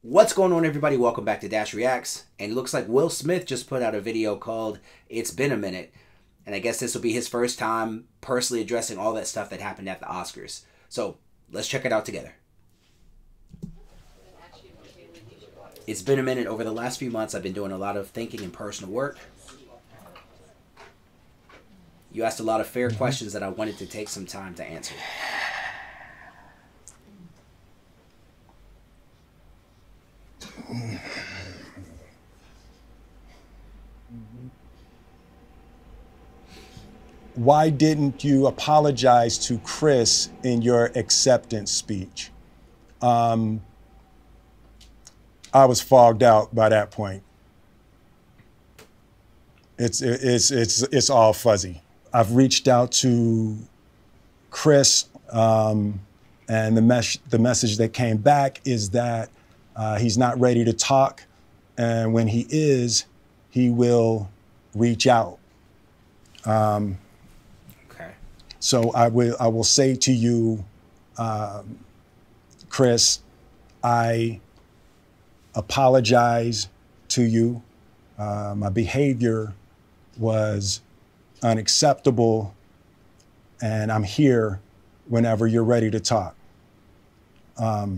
What's going on, everybody? Welcome back to Dash Reacts. And it looks like Will Smith just put out a video called It's Been a Minute. And I guess this will be his first time personally addressing all that stuff that happened at the Oscars. So let's check it out together. It's been a minute. Over the last few months, I've been doing a lot of thinking and personal work. You asked a lot of fair questions that I wanted to take some time to answer. Why didn't you apologize to Chris in your acceptance speech? I was fogged out by that point. It's all fuzzy. I've reached out to Chris, and the message that came back is that he's not ready to talk, and when he is, he will reach out. So I will say to you, Chris, I apologize to you. My behavior was unacceptable, and I'm here whenever you're ready to talk. I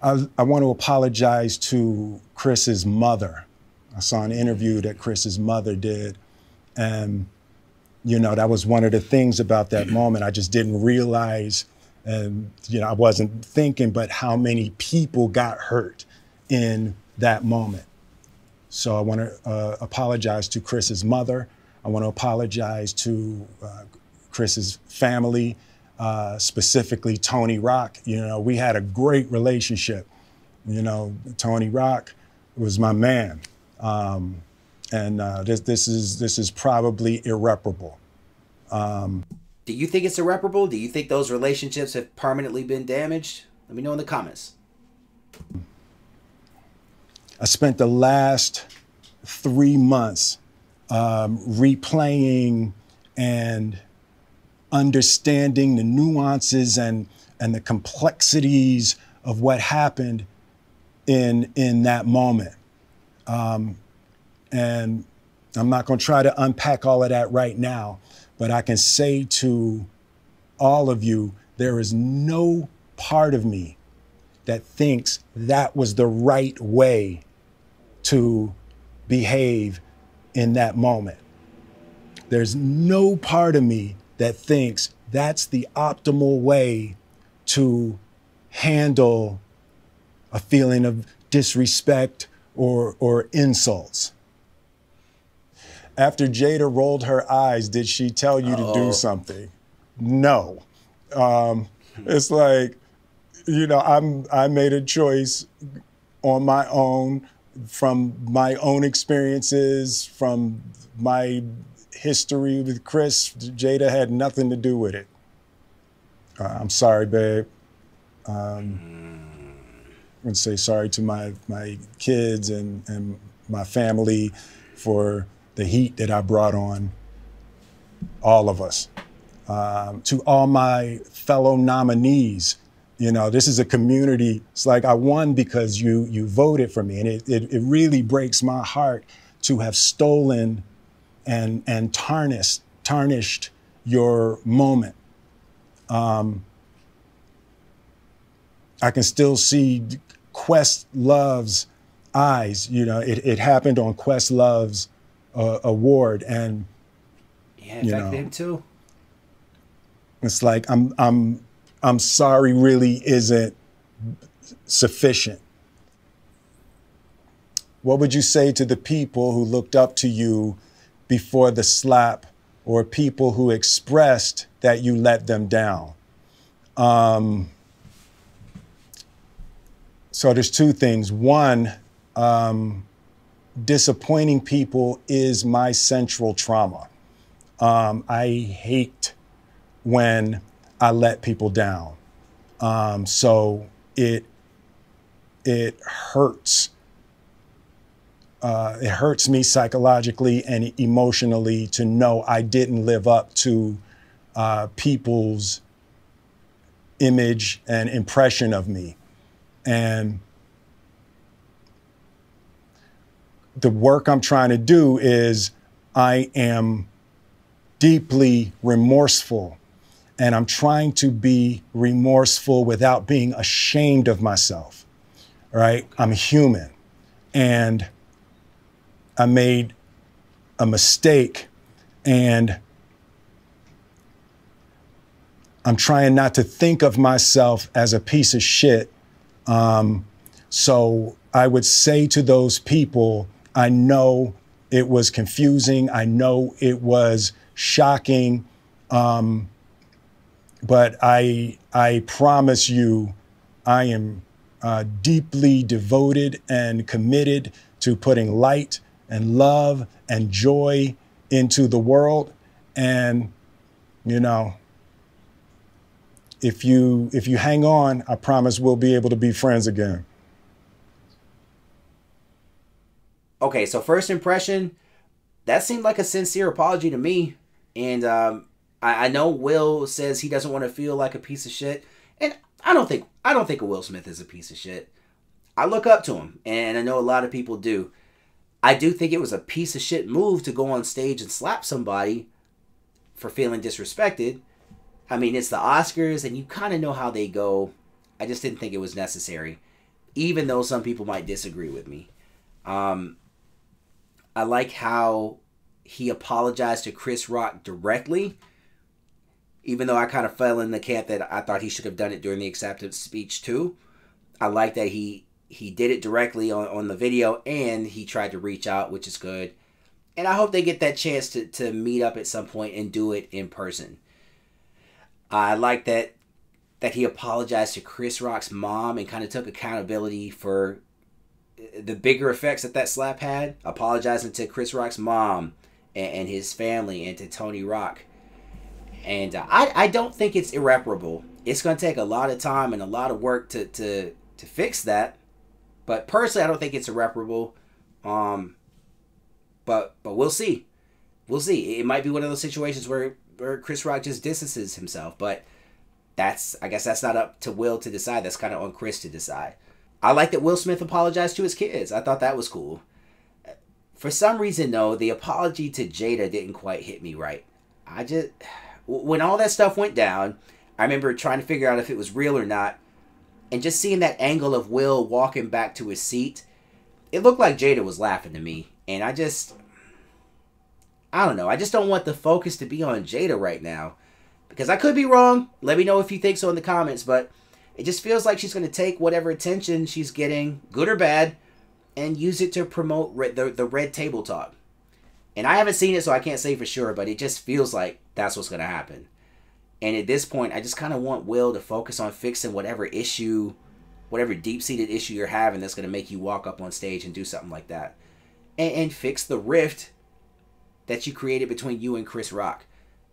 want to apologize to Chris's mother. I saw an interview that Chris's mother did, and you know, that was one of the things about that moment. I just didn't realize, and you know, I wasn't thinking, but how many people got hurt in that moment. So I want to apologize to Chris's mother. I want to apologize to Chris's family, specifically Tony Rock. You know, we had a great relationship. You know, Tony Rock was my man. This is probably irreparable. Do you think it's irreparable? Do you think those relationships have permanently been damaged? Let me know in the comments. I spent the last 3 months replaying and understanding the nuances and the complexities of what happened in that moment. And I'm not going to try to unpack all of that right now, but I can say to all of you, there is no part of me that thinks that was the right way to behave in that moment. There's no part of me that thinks that's the optimal way to handle a feeling of disrespect or insults. After Jada rolled her eyes, did she tell you to do something? No. It's like, you know, I made a choice on my own, from my own experiences, from my history with Chris. Jada had nothing to do with it. I'm sorry, babe. I'm gonna say sorry to my kids and my family for the heat that I brought on all of us. To all my fellow nominees, you know, this is a community. It's like I won because you voted for me, and it really breaks my heart to have stolen and tarnished your moment. I can still see Questlove's eyes. You know, it happened on Questlove's award, and yeah, in fact, him too. It's like I'm sorry really isn't sufficient. What would you say to the people who looked up to you before the slap, or people who expressed that you let them down? So there's two things. One, disappointing people is my central trauma. I hate when I let people down. So it hurts. It hurts me psychologically and emotionally to know I didn't live up to people's image and impression of me. And the work I'm trying to do is I am deeply remorseful, and I'm trying to be remorseful without being ashamed of myself, right? I'm human, and I made a mistake, and I'm trying not to think of myself as a piece of shit. So I would say to those people, I know it was confusing. I know it was shocking. But I promise you, I am deeply devoted and committed to putting light and love and joy into the world. And, you know, if you hang on, I promise we'll be able to be friends again. Okay, so first impression, that seemed like a sincere apology to me. And I know Will says he doesn't want to feel like a piece of shit, and I don't think Will Smith is a piece of shit. I look up to him, and I know a lot of people do. I do think it was a piece of shit move to go on stage and slap somebody for feeling disrespected. I mean, it's the Oscars, and you kind of know how they go. I just didn't think it was necessary, even though some people might disagree with me. I like how he apologized to Chris Rock directly, even though I kind of fell in the camp that I thought he should have done it during the acceptance speech too. I like that he did it directly on the video, and he tried to reach out, which is good. And I hope they get that chance to meet up at some point and do it in person. I like that he apologized to Chris Rock's mom and kind of took accountability for the bigger effects that slap had, apologizing to Chris Rock's mom and his family and to Tony Rock. And I don't think it's irreparable. It's going to take a lot of time and a lot of work to fix that. But personally, I don't think it's irreparable. But we'll see. We'll see. It might be one of those situations where Chris Rock just distances himself. But I guess that's not up to Will to decide. That's kind of on Chris to decide. I like that Will Smith apologized to his kids. I thought that was cool. For some reason, though, the apology to Jada didn't quite hit me right. When all that stuff went down, I remember trying to figure out if it was real or not. And just seeing that angle of Will walking back to his seat, it looked like Jada was laughing to me. And I don't know. I just don't want the focus to be on Jada right now. Because I could be wrong. Let me know if you think so in the comments. But it just feels like she's going to take whatever attention she's getting, good or bad, and use it to promote the Red Table Talk. And I haven't seen it, so I can't say for sure, but it just feels like that's what's going to happen. And at this point, I just kind of want Will to focus on fixing whatever issue, whatever deep-seated issue you're having that's going to make you walk up on stage and do something like that. And fix the rift that you created between you and Chris Rock.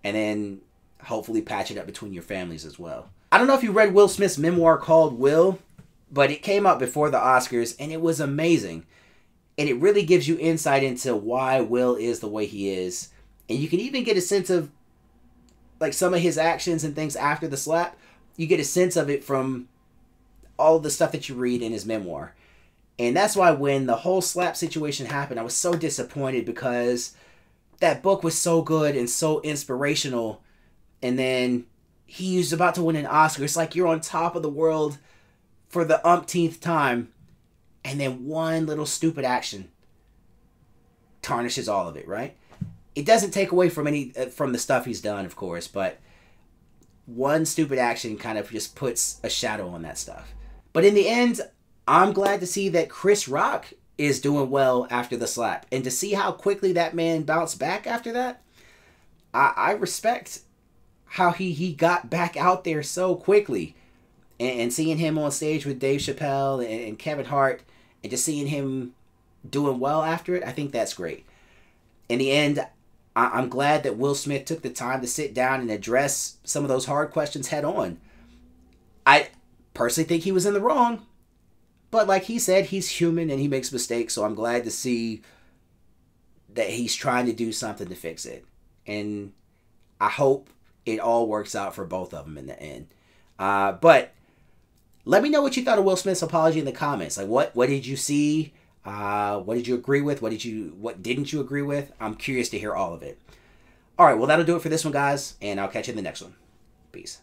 And then hopefully patch it up between your families as well. I don't know if you read Will Smith's memoir called Will, but it came out before the Oscars, and it was amazing. And it really gives you insight into why Will is the way he is. And you can even get a sense of, like, some of his actions and things after the slap. You get a sense of it from all of the stuff that you read in his memoir. And that's why when the whole slap situation happened, I was so disappointed because that book was so good and so inspirational. And then he was about to win an Oscar. It's like you're on top of the world for the umpteenth time. And then one little stupid action tarnishes all of it, right? It doesn't take away from the stuff he's done, of course, but one stupid action kind of just puts a shadow on that stuff. But in the end, I'm glad to see that Chris Rock is doing well after the slap. And to see how quickly that man bounced back after that, I respect how he got back out there so quickly. And seeing him on stage with Dave Chappelle and Kevin Hart, and just seeing him doing well after it, I think that's great. In the end, I'm glad that Will Smith took the time to sit down and address some of those hard questions head on. I personally think he was in the wrong. But like he said, he's human and he makes mistakes. So I'm glad to see that he's trying to do something to fix it. And I hope it all works out for both of them in the end. But Let me know what you thought of Will Smith's apology in the comments. Like, what did you see? What did you agree with? What didn't you agree with? I'm curious to hear all of it. All right, well, that'll do it for this one, guys, and I'll catch you in the next one. Peace.